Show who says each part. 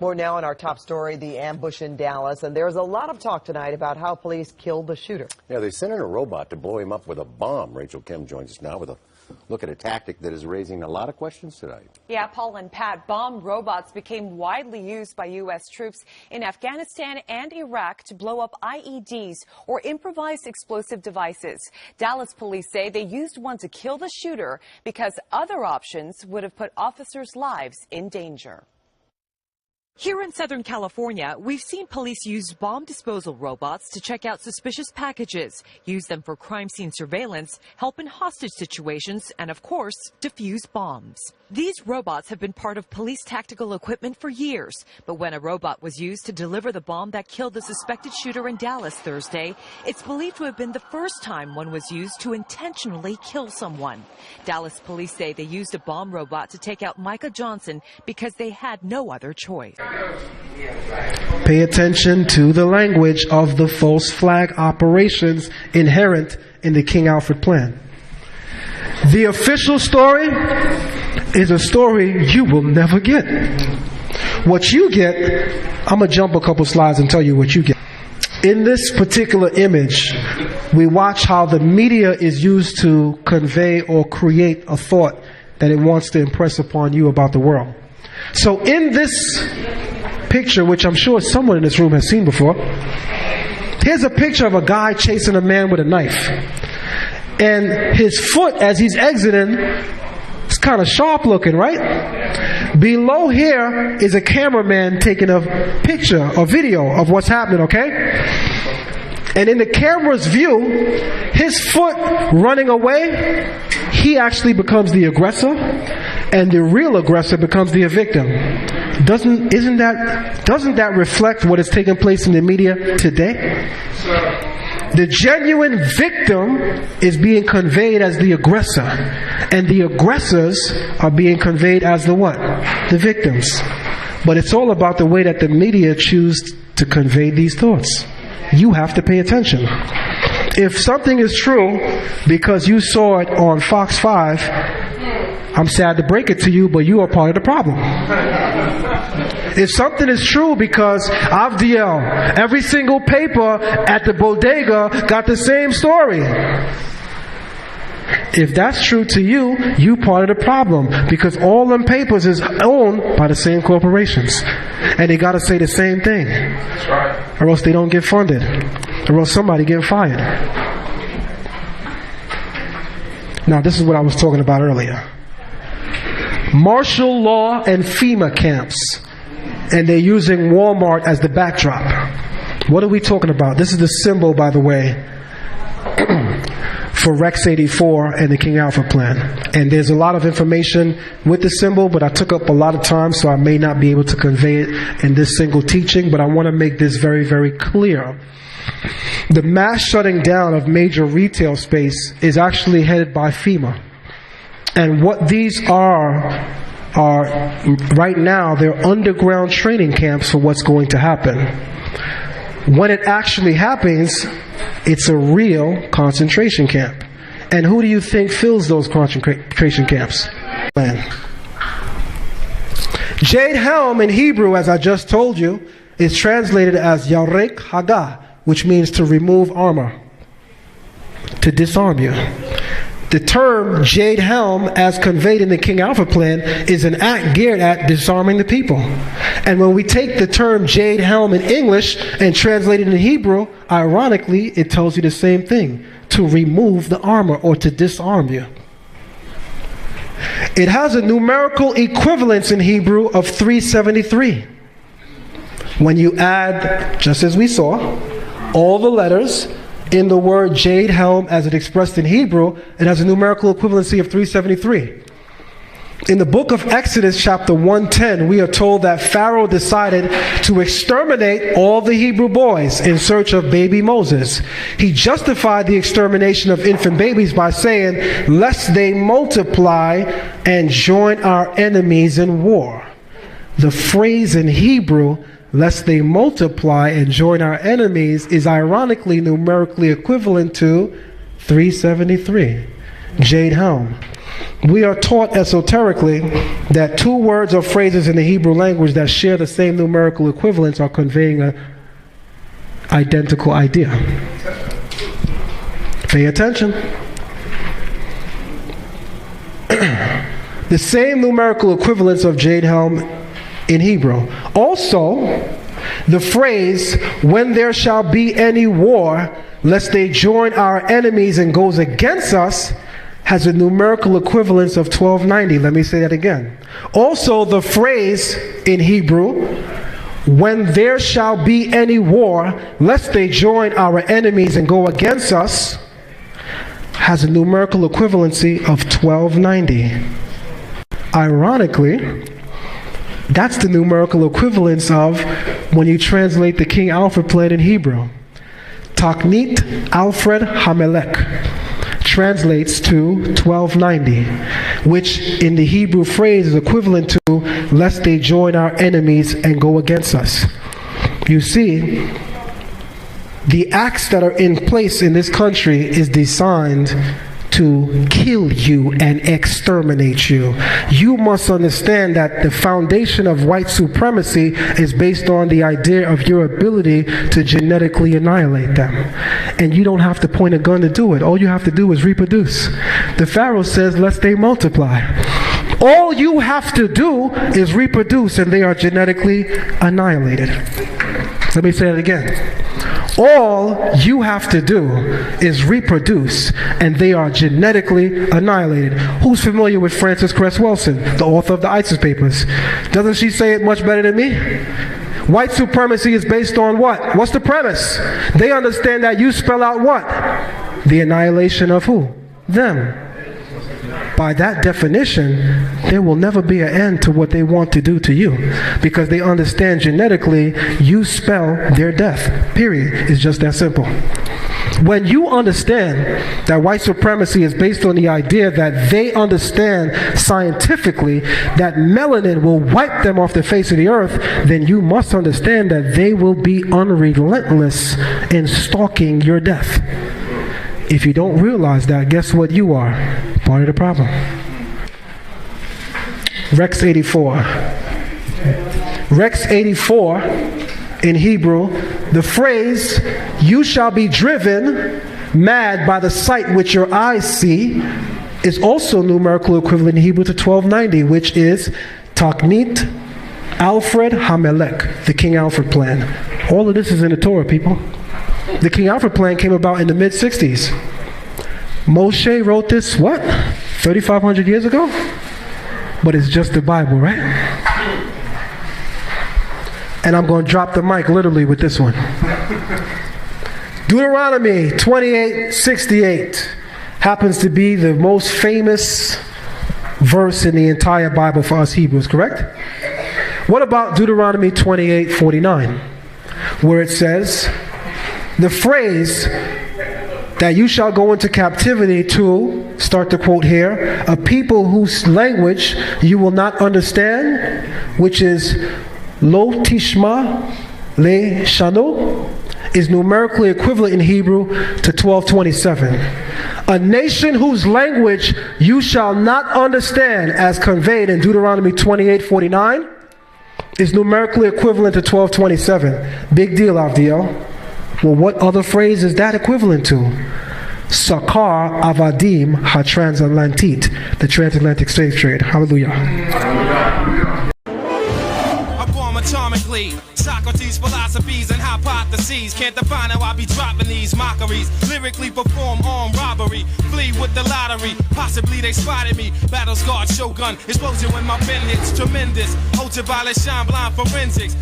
Speaker 1: More now on our top story, the ambush in Dallas. And there's a lot of talk tonight about how police killed the shooter.
Speaker 2: Yeah, they sent in a robot to blow him up with a bomb. Rachel Kim joins us now with a look at a tactic that is raising a lot of questions tonight.
Speaker 3: Yeah, Paul and Pat, bomb robots became widely used by U.S. troops in Afghanistan and Iraq to blow up IEDs or improvised explosive devices. Dallas police say they used one to kill the shooter because other options would have put officers' lives in danger.
Speaker 4: Here in Southern California, we've seen police use bomb disposal robots to check out suspicious packages, use them for crime scene surveillance, help in hostage situations, and of course, defuse bombs. These robots have been part of police tactical equipment for years, but when a robot was used to deliver the bomb that killed the suspected shooter in Dallas Thursday, it's believed to have been the first time one was used to intentionally kill someone. Dallas police say they used a bomb robot to take out Micah Johnson because they had no other choice.
Speaker 5: Pay attention to the language of the false flag operations inherent in the King Alfred Plan. The official story is a story you will never get. What you get, I'm going to jump a couple slides and tell you what you get. In this particular image, we watch how the media is used to convey or create a thought that it wants to impress upon you about the world. So in this picture, which I'm sure someone in this room has seen before, here's a picture of a guy chasing a man with a knife. And his foot, as he's exiting, is kind of sharp looking, right? Below here is a cameraman taking a picture, a video of what's happening, okay? And in the camera's view, his foot running away, he actually becomes the aggressor, and the real aggressor becomes the victim. Doesn't that reflect what is taking place in the media today? The genuine victim is being conveyed as the aggressor, and the aggressors are being conveyed as the what? The victims. But it's all about the way that the media choose to convey these thoughts. You have to pay attention. If something is true because you saw it on Fox 5, I'm sad to break it to you, but you are part of the problem. If something is true because Avdiel, every single paper at the bodega got the same story. If that's true to you, you part of the problem, because all them papers is owned by the same corporations, and they got to say the same thing. That's right. Or else they don't get funded, or else somebody get fired. Now, this is what I was talking about earlier. Martial law and FEMA camps, and they're using Walmart as the backdrop. What are we talking about? This is the symbol, by the way, for Rex 84 and the King Alfred Plan. And there's a lot of information with the symbol, but I took up a lot of time, so I may not be able to convey it in this single teaching, but I want to make this very, very clear. The mass shutting down of major retail space is actually headed by FEMA. And what these are right now, they're underground training camps for what's going to happen. When it actually happens, it's a real concentration camp. And who do you think fills those concentration camps? Man. Jade Helm in Hebrew, as I just told you, is translated as Yarek Haga, which means to remove armor, to disarm you. The term Jade Helm, as conveyed in the King Alfred Plan, is an act geared at disarming the people. And when we take the term Jade Helm in English and translate it in Hebrew, ironically, it tells you the same thing: to remove the armor or to disarm you. It has a numerical equivalence in Hebrew of 373. When you add, just as we saw, all the letters in the word Jade Helm as it expressed in Hebrew, it has a numerical equivalency of 373. In the book of Exodus chapter 110, we are told that Pharaoh decided to exterminate all the Hebrew boys in search of baby Moses. He justified the extermination of infant babies by saying, lest they multiply and join our enemies in war. The phrase in Hebrew, lest they multiply and join our enemies, is ironically numerically equivalent to 373. jade helm. We are taught esoterically that two words or phrases in the Hebrew language that share the same numerical equivalence are conveying an identical idea. Pay attention. The same numerical equivalence of jade helm in Hebrew. Also, the phrase, when there shall be any war, lest they join our enemies and goes against us, has a numerical equivalence of 1290. Let me say that again. Also, the phrase in Hebrew, when there shall be any war, lest they join our enemies and go against us, has a numerical equivalency of 1290. Ironically, that's the numerical equivalence of when you translate the King Alfred Plan in Hebrew. Taknit Alfred Hamelech translates to 1290, which in the Hebrew phrase is equivalent to lest they join our enemies and go against us. You see, the acts that are in place in this country is designed to kill you and exterminate you. You must understand that the foundation of white supremacy is based on the idea of your ability to genetically annihilate them. And you don't have to point a gun to do it. All you have to do is reproduce. The Pharaoh says, lest they multiply. All you have to do is reproduce and they are genetically annihilated. Let me say it again. All you have to do is reproduce and they are genetically annihilated. Who's familiar with Frances Cress Welsing, the author of the ISIS Papers? Doesn't she say it much better than me? White supremacy is based on what? What's the premise? They understand that you spell out what? The annihilation of who? Them. By that definition, there will never be an end to what they want to do to you, because they understand genetically you spell their death. Period. It's just that simple. When you understand that white supremacy is based on the idea that they understand scientifically that melanin will wipe them off the face of the earth, then you must understand that they will be unrelentless in stalking your death. If you don't realize that, guess what you are? Part of the problem. Rex 84. Rex 84 in Hebrew, the phrase, you shall be driven mad by the sight which your eyes see, is also numerical equivalent in Hebrew to 1290, which is Taknit Alfred Hamelech, the King Alfred Plan. All of this is in the Torah, people. The King Alfred Plan came about in the mid-60s. Moshe wrote this, what? 3,500 years ago? But it's just the Bible, right? And I'm going to drop the mic literally with this one. Deuteronomy 28:68 happens to be the most famous verse in the entire Bible for us Hebrews, correct? What about Deuteronomy 28:49, where it says, the phrase that you shall go into captivity to, start the quote here, a people whose language you will not understand, which is lo tishma le shano, is numerically equivalent in Hebrew to 1227. A nation whose language you shall not understand, as conveyed in Deuteronomy 28:49, is numerically equivalent to 1227. Big deal, Avdiel. Well, what other phrase is that equivalent to? Sakar Avadim HaTransatlantit, the transatlantic slave trade. Hallelujah.
Speaker 6: Atomically, Socrates' philosophies and hypotheses can't define how I be dropping these mockeries. Lyrically perform armed robbery, flee with the lottery. Possibly they spotted me. Battle scarred shogun, explosion when my pen hits tremendous. Ultraviolet shine blind forensics.